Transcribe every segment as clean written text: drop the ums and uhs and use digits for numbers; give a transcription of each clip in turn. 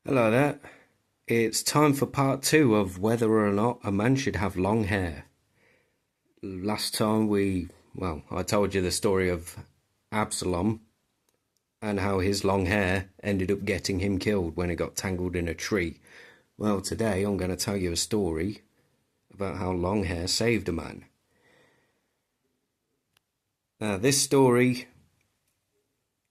Hello there. It's time for part two of whether or not a man should have long hair. Last time I told you the story of Absalom and how his long hair ended up getting him killed when it got tangled in a tree. Well, today I'm going to tell you a story about how long hair saved a man. This story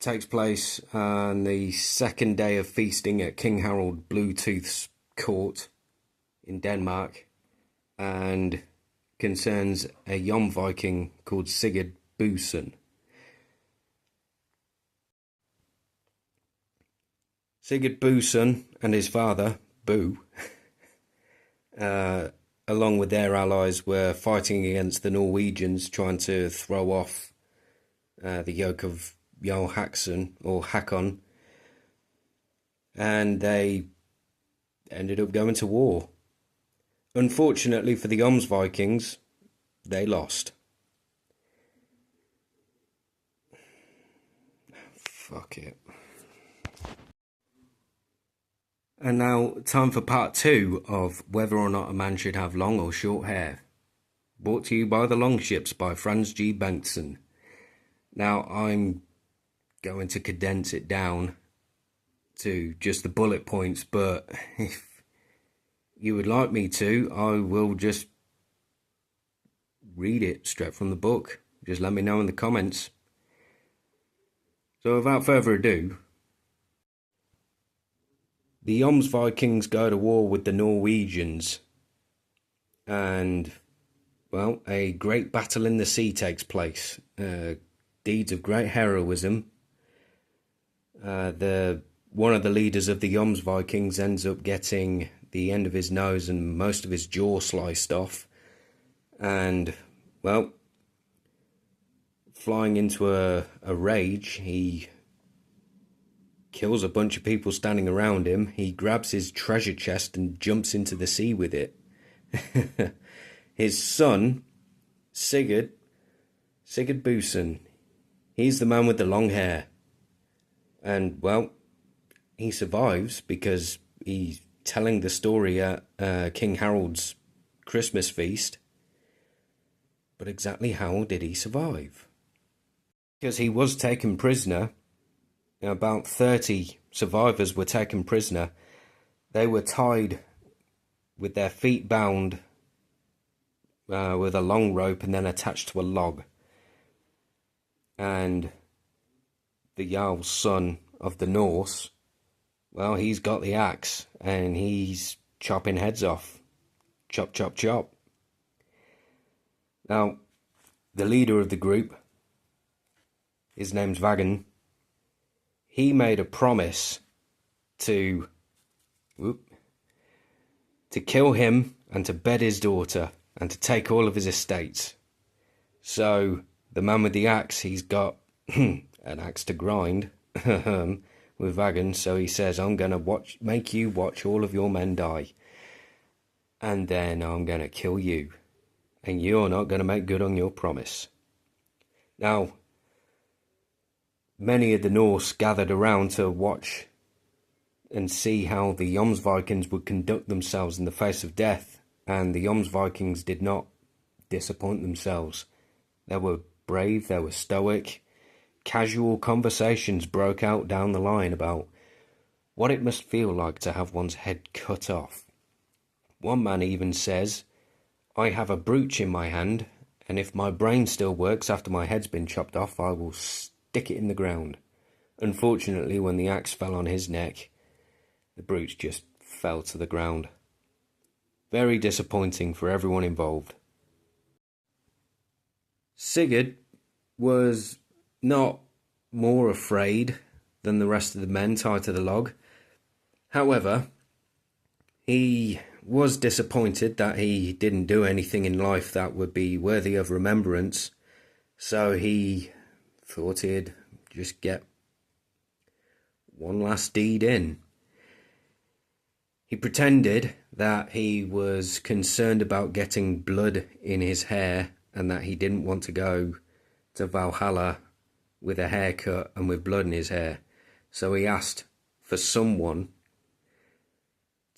takes place on the second day of feasting at King Harold Bluetooth's court in Denmark, and concerns a Yom Viking called Sigurd Buesson. Sigurd Buesson and his father, Bu, along with their allies, were fighting against the Norwegians, trying to throw off the yoke of Jarl Hakon, and they ended up going to war. Unfortunately for the Vikings, they lost. Fuck it. And now, time for part two of whether or not a man should have long or short hair. Brought to you by The Longships by Franz G. Bengtsson. Now, I'm going to condense it down to just the bullet points, but if you would like me to, I will just read it straight from the book. Just let me know in the comments. So without further ado, the Vikings go to war with the Norwegians, and, well, a great battle in the sea takes place. Deeds of great heroism. One of the leaders of the Vikings ends up getting the end of his nose and most of his jaw sliced off, and, well, flying into a rage, he kills a bunch of people standing around him. He grabs his treasure chest and jumps into the sea with it. His son, Sigurd Buesson, he's the man with the long hair. And, well, he survives because he's telling the story at King Harold's Christmas feast. But exactly how did he survive? Because he was taken prisoner. About 30 survivors were taken prisoner. They were tied with their feet bound with a long rope and then attached to a log. And the Jarl's son of the Norse, well, he's got the axe and he's chopping heads off. Chop, chop, chop. Now, the leader of the group, his name's Vagan, he made a promise to kill him and to bed his daughter and to take all of his estates. So the man with the axe, he's got an axe to grind with Vagan. So he says, I'm going to make you watch all of your men die. And then I'm going to kill you. And you're not going to make good on your promise. Now, many of the Norse gathered around to watch and see how the Vikings would conduct themselves in the face of death. And the Vikings did not disappoint themselves. They were brave, they were stoic. Casual conversations broke out down the line about what it must feel like to have one's head cut off. One man even says, I have a brooch in my hand, and if my brain still works after my head's been chopped off, I will stick it in the ground. Unfortunately, when the axe fell on his neck, the brooch just fell to the ground. Very disappointing for everyone involved. Sigurd was not more afraid than the rest of the men tied to the log. However, he was disappointed that he didn't do anything in life that would be worthy of remembrance, so he thought he'd just get one last deed in. He pretended that he was concerned about getting blood in his hair and that he didn't want to go to Valhalla with a haircut and with blood in his hair. So he asked for someone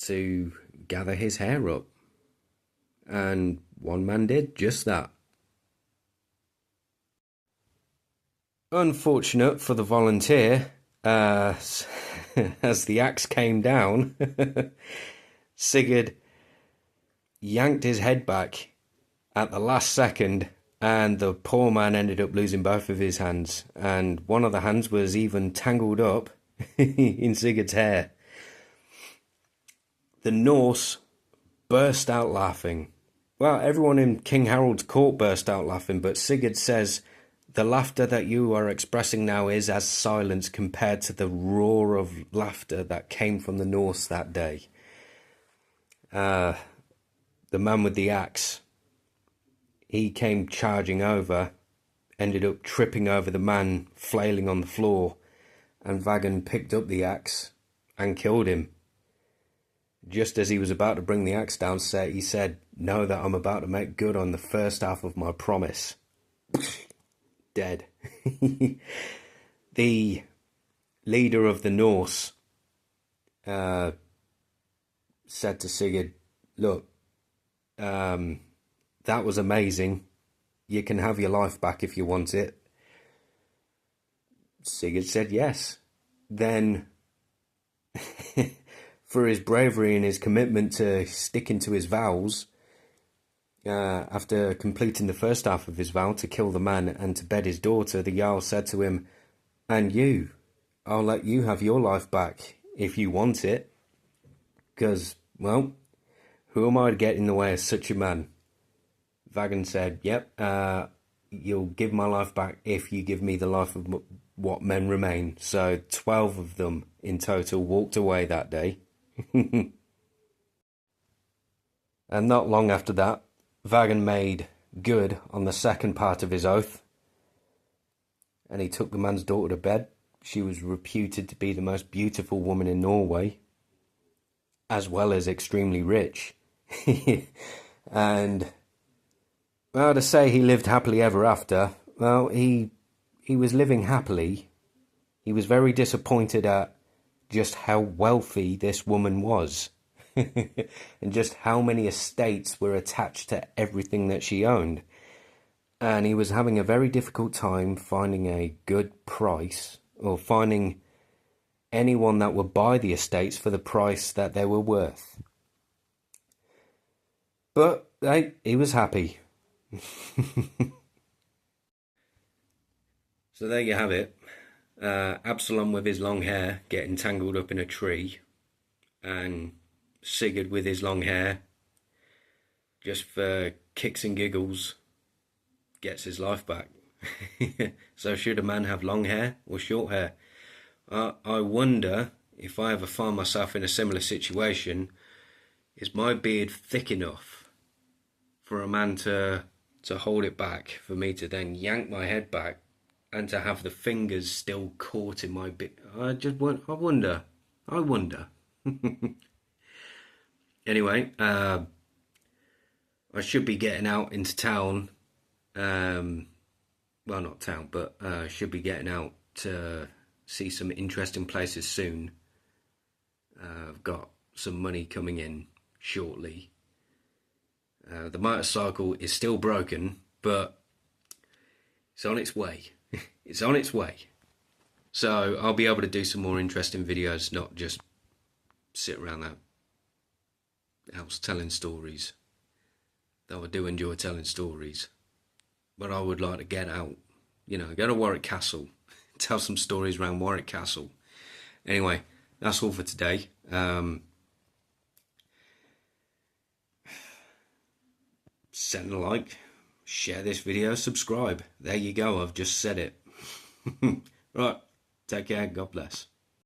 to gather his hair up. And one man did just that. Unfortunate for the volunteer, as the axe came down, Sigurd yanked his head back at the last second, and the poor man ended up losing both of his hands, and one of the hands was even tangled up in Sigurd's hair. The Norse burst out laughing. Well, everyone in King Harold's court burst out laughing, but Sigurd says, "The laughter that you are expressing now is as silence compared to the roar of laughter that came from the Norse that day." The man with the axe, he came charging over, ended up tripping over the man flailing on the floor, and Vagan picked up the axe and killed him. Just as he was about to bring the axe down, he said, "Know that I'm about to make good on the first half of my promise." Dead. The leader of the Norse said to Sigurd, "Look, that was amazing. You can have your life back if you want it." Sigurd said yes. Then, for his bravery and his commitment to sticking to his vows, after completing the first half of his vow to kill the man and to bed his daughter, the Jarl said to him, "And you, I'll let you have your life back if you want it. Because, well, who am I to get in the way of such a man?" Vagan said, "Yep, you'll give my life back if you give me the life of what men remain." So 12 of them in total walked away that day. And not long after that, Vagan made good on the second part of his oath, and he took the man's daughter to bed. She was reputed to be the most beautiful woman in Norway, as well as extremely rich. And, well, to say he lived happily ever after, well, he was living happily. He was very disappointed at just how wealthy this woman was. And just how many estates were attached to everything that she owned. And he was having a very difficult time finding a good price, or finding anyone that would buy the estates for the price that they were worth. But hey, he was happy. So there you have it. Absalom with his long hair getting tangled up in a tree, and Sigurd with his long hair, just for kicks and giggles, gets his life back. So should a man have long hair or short hair? I wonder, if I ever find myself in a similar situation, is my beard thick enough for a man to hold it back, for me to then yank my head back and to have the fingers still caught in my beard? I wonder. Anyway, I should be getting out into town. Well, not town, but should be getting out to see some interesting places soon. I've got some money coming in shortly. The motorcycle is still broken, but it's on its way. It's on its way. So I'll be able to do some more interesting videos, not just sit around that house telling stories. Though I do enjoy telling stories. But I would like to get out, go to Warwick Castle, tell some stories around Warwick Castle. Anyway, that's all for today. Send a like, share this video, subscribe. There you go, I've just said it. Right, take care, God bless.